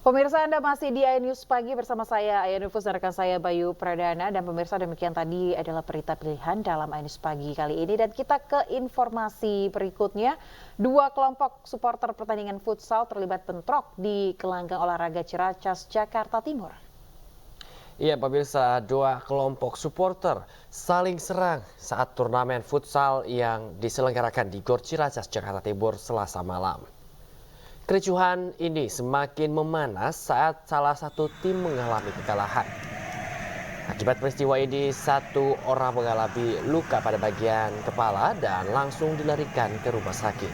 Pemirsa, Anda masih di iNews Pagi bersama saya, Aya Nufus, dan rekan saya Bayu Pradana. Dan pemirsa, demikian tadi adalah berita pilihan dalam iNews Pagi kali ini. Dan kita ke informasi berikutnya. Dua kelompok supporter pertandingan futsal terlibat bentrok di gelanggang olahraga Ciracas, Jakarta Timur. Iya pemirsa, dua kelompok supporter saling serang saat turnamen futsal yang diselenggarakan di Gor Ciracas, Jakarta Timur Selasa malam. Kericuhan ini semakin memanas saat salah satu tim mengalami kekalahan. Akibat peristiwa ini, satu orang mengalami luka pada bagian kepala dan langsung dilarikan ke rumah sakit.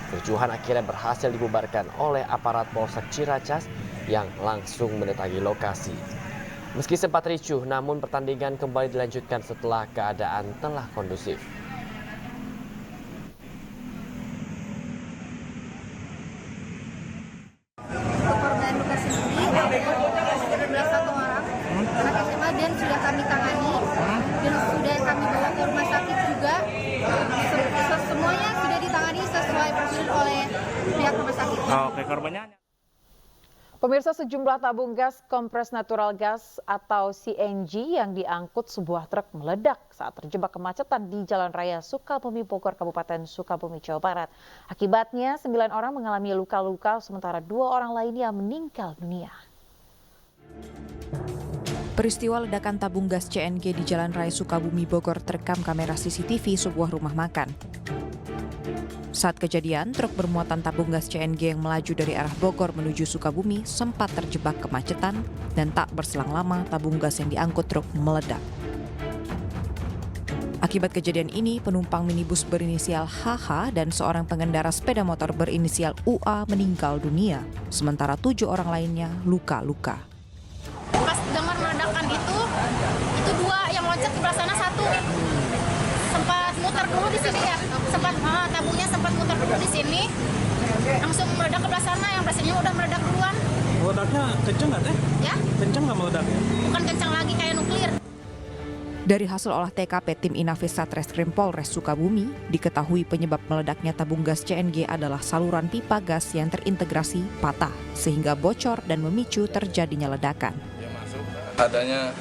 Kericuhan akhirnya berhasil dibubarkan oleh aparat Polsek Ciracas yang langsung mendatangi lokasi. Meski sempat ricuh, namun pertandingan kembali dilanjutkan setelah keadaan telah kondusif. Korban luka sendiri ada satu orang anak SMA dan sudah kami tangani dan sudah kami bawa ke rumah sakit juga. Semuanya sudah ditangani sesuai prosedur oleh pihak rumah sakit. Oke, korbannya. Pemirsa, sejumlah tabung gas kompres natural gas atau CNG yang diangkut sebuah truk meledak saat terjebak kemacetan di Jalan Raya Sukabumi Bogor, Kabupaten Sukabumi, Jawa Barat. Akibatnya 9 orang mengalami luka-luka, sementara 2 orang lainnya meninggal dunia. Peristiwa ledakan tabung gas CNG di Jalan Raya Sukabumi Bogor terekam kamera CCTV sebuah rumah makan. Saat kejadian, truk bermuatan tabung gas CNG yang melaju dari arah Bogor menuju Sukabumi sempat terjebak kemacetan dan tak berselang lama tabung gas yang diangkut truk meledak. Akibat kejadian ini, penumpang minibus berinisial HH dan seorang pengendara sepeda motor berinisial UA meninggal dunia, sementara 7 orang lainnya luka-luka. Pas dengar meledakan itu 2 yang loncat ke belah sana, 1 sempat muter dulu di sini ya, tabungnya sempat muter dulu di sini, langsung meledak ke belah sana, yang belah sini udah meledak duluan. Meledaknya kenceng nggak teh? Ya, Kenceng nggak meledaknya? bukan kencang lagi kayak nuklir. Dari hasil olah TKP tim Inafis Satreskrim Polres Sukabumi, diketahui penyebab meledaknya tabung gas CNG adalah saluran pipa gas yang terintegrasi patah, sehingga bocor dan memicu terjadinya ledakan. Adanya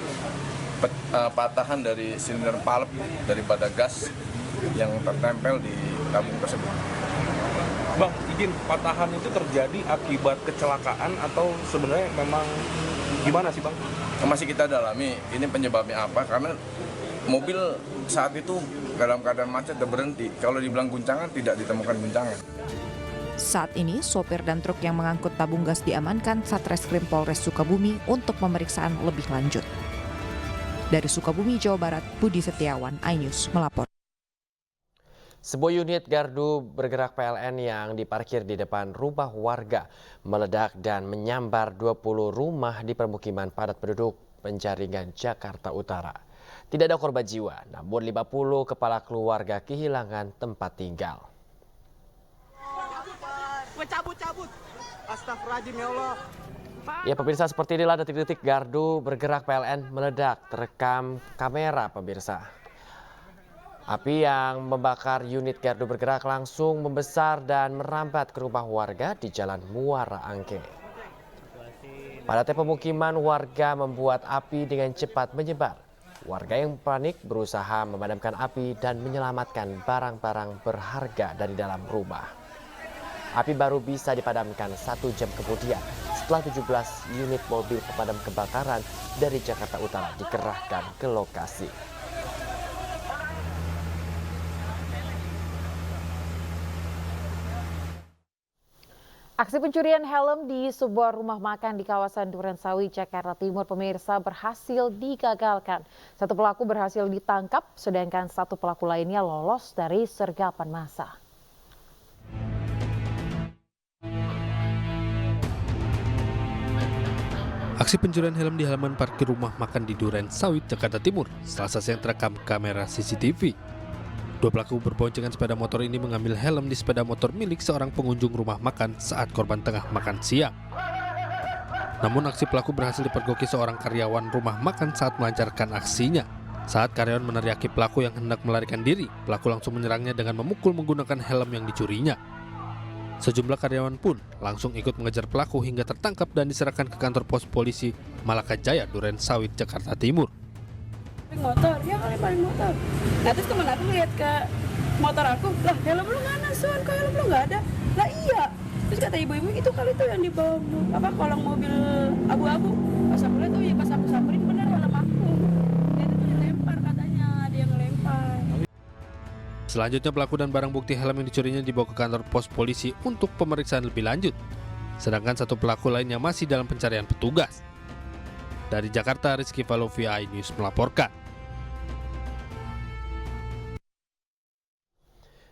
patahan dari silinder valve daripada gas yang tertempel di tabung tersebut. Bang, izin patahan itu terjadi akibat kecelakaan atau sebenarnya memang gimana sih Bang? Masih kita dalami ini penyebabnya apa, karena mobil saat itu dalam keadaan macet dan berhenti. Kalau dibilang guncangan, tidak ditemukan guncangan. Saat ini, sopir dan truk yang mengangkut tabung gas diamankan Satreskrim Polres Sukabumi untuk pemeriksaan lebih lanjut. Dari Sukabumi, Jawa Barat, Budi Setiawan, iNews melapor. Sebuah unit gardu bergerak PLN yang diparkir di depan rumah warga meledak dan menyambar 20 rumah di permukiman padat penduduk Penjaringan, Jakarta Utara. Tidak ada korban jiwa, namun 50 kepala keluarga kehilangan tempat tinggal. Cabut. Astagfirullahaladzim ya Allah. Ya pemirsa, seperti inilah detik-detik gardu bergerak PLN meledak terekam kamera pemirsa. Api yang membakar unit gardu bergerak langsung membesar dan merambat ke rumah warga di Jalan Muara Angke. Padatnya pemukiman warga membuat api dengan cepat menyebar. Warga yang panik berusaha memadamkan api dan menyelamatkan barang-barang berharga dari dalam rumah. Api baru bisa dipadamkan 1 jam kemudian setelah 17 unit mobil pemadam kebakaran dari Jakarta Utara dikerahkan ke lokasi. Aksi pencurian helm di sebuah rumah makan di kawasan Durensawit, Jakarta Timur, pemirsa, berhasil digagalkan. Satu pelaku berhasil ditangkap, sedangkan satu pelaku lainnya lolos dari sergapan massa. Aksi pencurian helm di halaman parkir rumah makan di Durensawit, Jakarta Timur, Selasa siang terekam kamera CCTV. 2 pelaku berboncengan sepeda motor ini mengambil helm di sepeda motor milik seorang pengunjung rumah makan saat korban tengah makan siang. Namun aksi pelaku berhasil dipergoki seorang karyawan rumah makan saat melancarkan aksinya. Saat karyawan meneriaki pelaku yang hendak melarikan diri, pelaku langsung menyerangnya dengan memukul menggunakan helm yang dicurinya. Sejumlah karyawan pun langsung ikut mengejar pelaku hingga tertangkap dan diserahkan ke kantor pos polisi Malaka Jaya, Duren Sawit, Jakarta Timur. Motor, ya kali paling motor. Nah terus teman aku lihat ke motor aku, lah helm lu mana Sun, kok helm lu nggak ada? Lah iya. Terus kata ibu-ibu itu kali tuh yang dibawa kolong mobil abu-abu. Pas aku lihat tuh ya pas aku samperin benar helm aku. Dia tuh dilempar katanya, dia ngelempar. Selanjutnya pelaku dan barang bukti helm yang dicurinya dibawa ke kantor pos polisi untuk pemeriksaan lebih lanjut. Sedangkan satu pelaku lainnya masih dalam pencarian petugas. Dari Jakarta, Rizky Valovi, iNews melaporkan.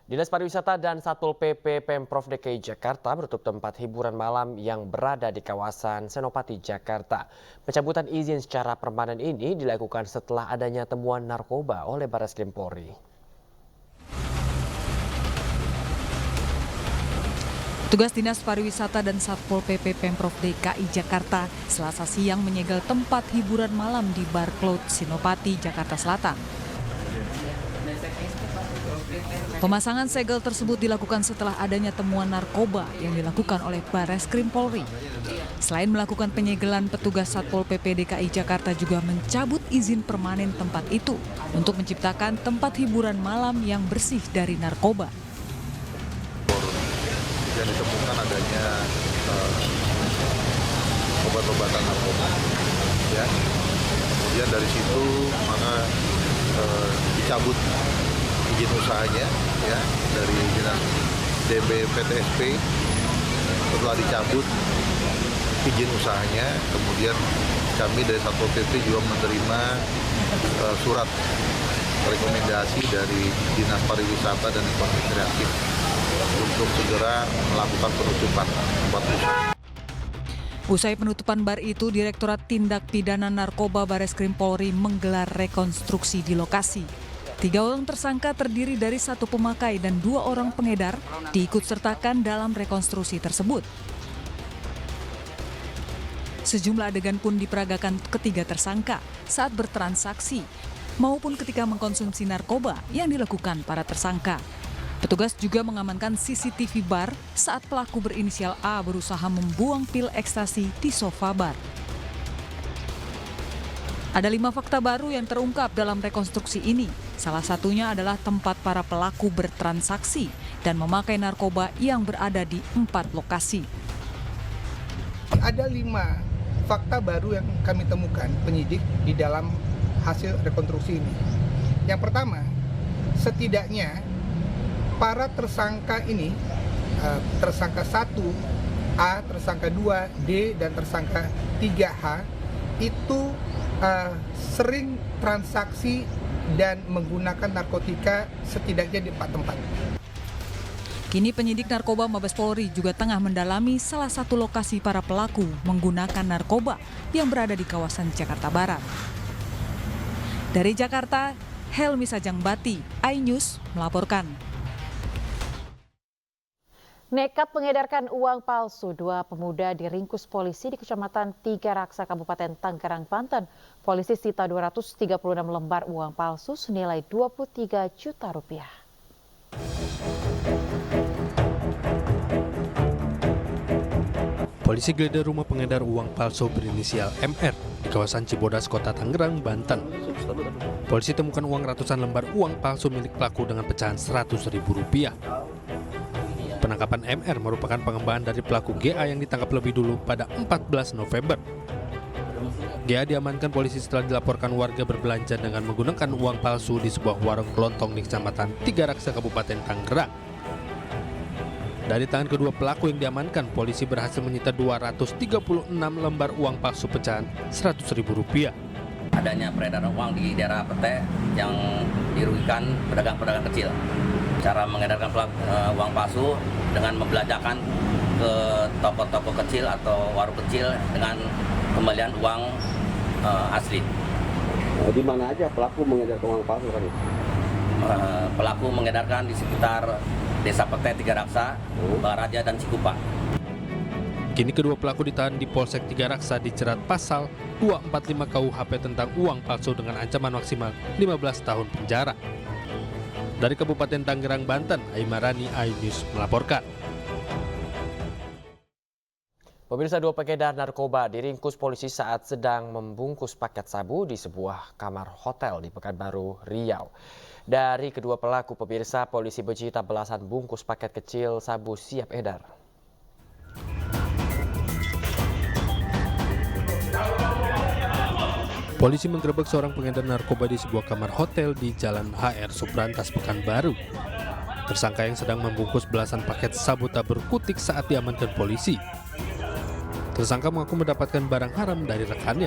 Dinas Pariwisata dan Satpol PP Pemprov DKI Jakarta menutup tempat hiburan malam yang berada di kawasan Senopati, Jakarta. Pencabutan izin secara permanen ini dilakukan setelah adanya temuan narkoba oleh Barreskrim Polri. Petugas Dinas Pariwisata dan Satpol PP Pemprov DKI Jakarta Selasa siang menyegel tempat hiburan malam di Bar Cloud Senopati, Jakarta Selatan. Pemasangan segel tersebut dilakukan setelah adanya temuan narkoba yang dilakukan oleh Barreskrim Polri. Selain melakukan penyegelan, petugas Satpol PP DKI Jakarta juga mencabut izin permanen tempat itu untuk menciptakan tempat hiburan malam yang bersih dari narkoba. Yang ditemukan adanya obat-obatan narkoba, ya. Kemudian dari situ maka dicabut izin usahanya, ya, dari dinas DB PTSP. Setelah dicabut izin usahanya, kemudian kami dari Satpol PP juga menerima surat rekomendasi dari Dinas Pariwisata dan Ekonomi Kreatif untuk segera melakukan penutupan tempat usaha. Usai penutupan bar itu, Direktorat Tindak Pidana Narkoba Barreskrim Polri menggelar rekonstruksi di lokasi. 3 orang tersangka terdiri dari 1 pemakai dan 2 orang pengedar diikutsertakan dalam rekonstruksi tersebut. Sejumlah adegan pun diperagakan ketiga tersangka saat bertransaksi maupun ketika mengkonsumsi narkoba yang dilakukan para tersangka. Petugas juga mengamankan CCTV bar saat pelaku berinisial A berusaha membuang pil ekstasi di sofa bar. Ada 5 fakta baru yang terungkap dalam rekonstruksi ini. Salah satunya adalah tempat para pelaku bertransaksi dan memakai narkoba yang berada di 4 lokasi. Ada 5 fakta baru yang kami temukan penyidik di dalam hasil rekonstruksi ini. Yang pertama, setidaknya para tersangka ini, tersangka 1A, tersangka 2D, dan tersangka 3H itu sering transaksi dan menggunakan narkotika setidaknya di 4 tempat. Kini penyidik narkoba Mabes Polri juga tengah mendalami salah satu lokasi para pelaku menggunakan narkoba yang berada di kawasan Jakarta Barat. Dari Jakarta, Helmi Sajangbati, iNews melaporkan. Nekat mengedarkan uang palsu, 2 pemuda diringkus polisi di Kecamatan Tiga Raksa, Kabupaten Tangerang, Banten. Polisi sita 236 lembar uang palsu senilai 23 juta rupiah. Polisi geledah rumah pengedar uang palsu berinisial MR di kawasan Cibodas, Kota Tangerang, Banten. Polisi temukan uang ratusan lembar uang palsu milik pelaku dengan pecahan Rp100.000. Penangkapan MR merupakan pengembangan dari pelaku GA yang ditangkap lebih dulu pada 14 November. GA diamankan polisi setelah dilaporkan warga berbelanja dengan menggunakan uang palsu di sebuah warung kelontong di Kecamatan Tiga Raksa, Kabupaten Tangerang. Dari tangan kedua pelaku yang diamankan, polisi berhasil menyita 236 lembar uang palsu pecahan Rp100.000. Adanya peredaran uang di daerah Pete yang dirugikan pedagang-pedagang kecil. Cara mengedarkan uang palsu dengan membelanjakan ke toko-toko kecil atau warung kecil dengan kembalian uang asli. Di mana aja pelaku mengedarkan uang palsu kan? Pelaku mengedarkan di sekitar Desa Pete, Tiga Raksa, Baraja, dan Cikupa. Kini kedua pelaku ditahan di Polsek Tiga Raksa dijerat pasal 245 KUHP tentang uang palsu dengan ancaman maksimal 15 tahun penjara. Dari Kabupaten Tangerang, Banten, Aimarani, iNews melaporkan. Pemirsa, 2 pengedar narkoba diringkus polisi saat sedang membungkus paket sabu di sebuah kamar hotel di Pekanbaru, Riau. Dari kedua pelaku, pemirsa, polisi menyita belasan bungkus paket kecil sabu siap edar. Polisi menggerebek seorang pengedar narkoba di sebuah kamar hotel di Jalan HR Subrantas, Pekanbaru. Tersangka yang sedang membungkus belasan paket sabu tabur kutik saat diamankan polisi. Tersangka mengaku mendapatkan barang haram dari rekannya.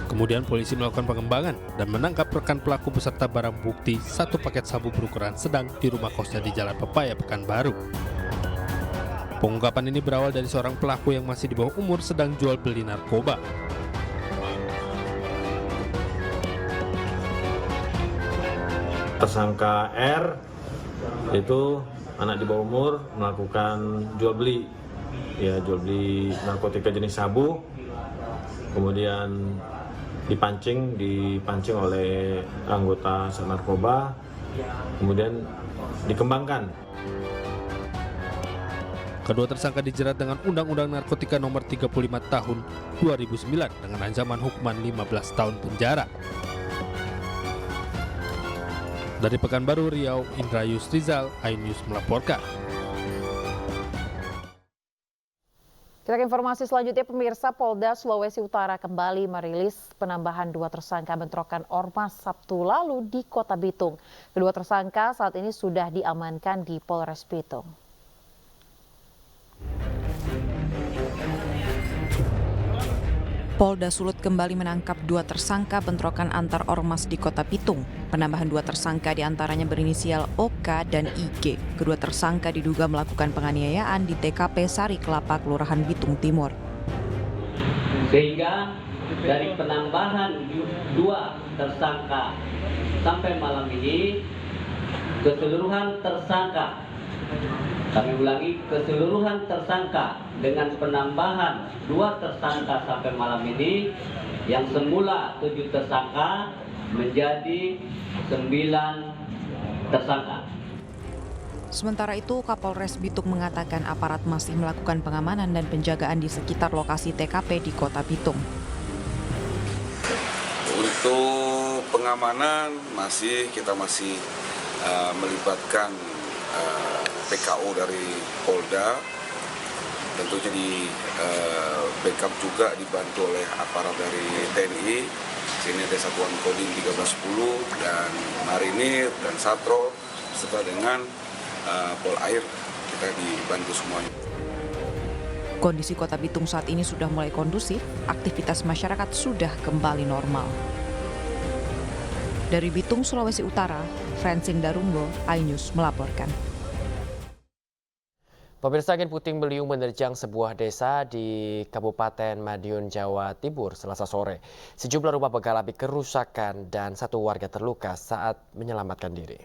Kemudian polisi melakukan pengembangan dan menangkap rekan pelaku beserta barang bukti 1 paket sabu berukuran sedang di rumah kosnya di Jalan Pepaya, Pekanbaru. Pengungkapan ini berawal dari seorang pelaku yang masih di bawah umur sedang jual beli narkoba. Tersangka R itu anak di bawah umur melakukan jual beli narkotika jenis sabu, kemudian dipancing oleh anggota Sat Narkoba, kemudian dikembangkan. Kedua tersangka dijerat dengan Undang-Undang Narkotika Nomor 35 Tahun 2009 dengan ancaman hukuman 15 tahun penjara. Dari Pekanbaru, Riau, Indra Yusrizal, iNews melaporkan. Kita ke informasi selanjutnya, pemirsa. Polda Sulawesi Utara kembali merilis penambahan 2 tersangka bentrokan ormas Sabtu lalu di Kota Bitung. Kedua tersangka saat ini sudah diamankan di Polres Bitung. Polda Sulut kembali menangkap 2 tersangka bentrokan antar ormas di Kota Bitung. Penambahan 2 tersangka diantaranya berinisial OK dan IG. Kedua tersangka diduga melakukan penganiayaan di TKP Sari Kelapa, Kelurahan Bitung Timur. Sehingga dari penambahan 2 tersangka sampai malam ini, keseluruhan tersangka, kami ulangi, keseluruhan tersangka dengan penambahan 2 tersangka sampai malam ini, yang semula 7 tersangka menjadi 9 tersangka. Sementara itu, Kapolres Bitung mengatakan aparat masih melakukan pengamanan dan penjagaan di sekitar lokasi TKP di Kota Bitung. Untuk pengamanan kita masih melibatkan PKO dari Polda, tentunya di backup juga dibantu oleh aparat dari TNI. Sini ada Satuan Kodim 1310 dan Marinir dan Satro serta dengan Polair, kita dibantu semuanya. Kondisi Kota Bitung saat ini sudah mulai kondusif, aktivitas masyarakat sudah kembali normal. Dari Bitung, Sulawesi Utara, Francine Darunggo, iNews melaporkan. Pemirsa, angin puting beliung menerjang sebuah desa di Kabupaten Madiun, Jawa Timur Selasa sore. Sejumlah rumah mengalami kerusakan dan 1 warga terluka saat menyelamatkan diri.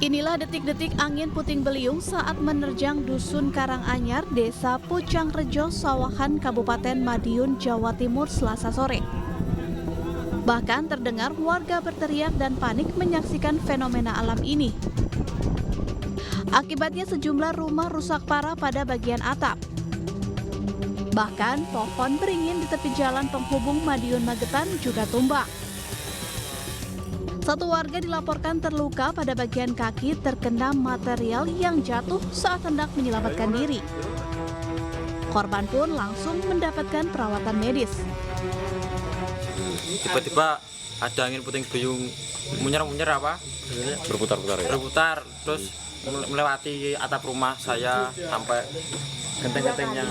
Inilah detik-detik angin puting beliung saat menerjang Dusun Karanganyar, Desa Pucang Rejo, Sawahan, Kabupaten Madiun, Jawa Timur Selasa sore. Bahkan terdengar warga berteriak dan panik menyaksikan fenomena alam ini. Akibatnya sejumlah rumah rusak parah pada bagian atap. Bahkan pohon beringin di tepi jalan penghubung Madiun Magetan juga tumbang. 1 warga dilaporkan terluka pada bagian kaki terkena material yang jatuh saat hendak menyelamatkan diri. Korban pun langsung mendapatkan perawatan medis. Tiba-tiba ada angin puting beliung munyer-munyer berputar terus melewati atap rumah saya sampai genteng-gentengnya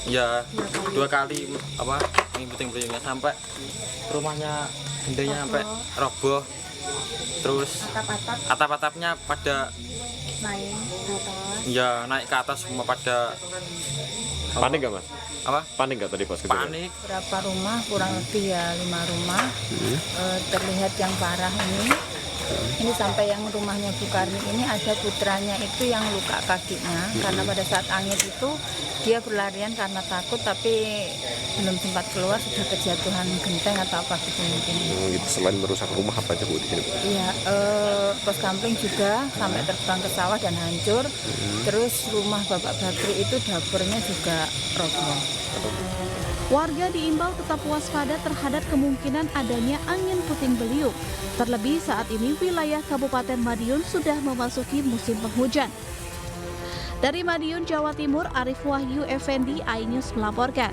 ya 2 kali angin puting beliungnya sampai rumahnya gendenya sampai roboh, terus atap-atapnya pada naik ke atas semua pada. Panik nggak, Mas? Panik nggak tadi pas kejadian? Panik. Berapa rumah, kurang lebih ya 5 rumah terlihat yang parah ini. Ini sampai yang rumahnya Bu Karni ini ada putranya itu yang luka kakinya karena pada saat angin itu dia berlarian karena takut tapi belum sempat keluar sudah kejatuhan genteng atau apa gitu mungkin. Gitu. Selain merusak rumah apa aja Bu di sini? Iya, pos kampling juga sampai terbang ke sawah dan hancur. Terus rumah Bapak Bakri itu dapurnya juga roboh. Warga diimbau tetap waspada terhadap kemungkinan adanya angin puting beliung. Terlebih saat ini wilayah Kabupaten Madiun sudah memasuki musim penghujan. Dari Madiun, Jawa Timur, Arif Wahyu Effendi, iNews melaporkan.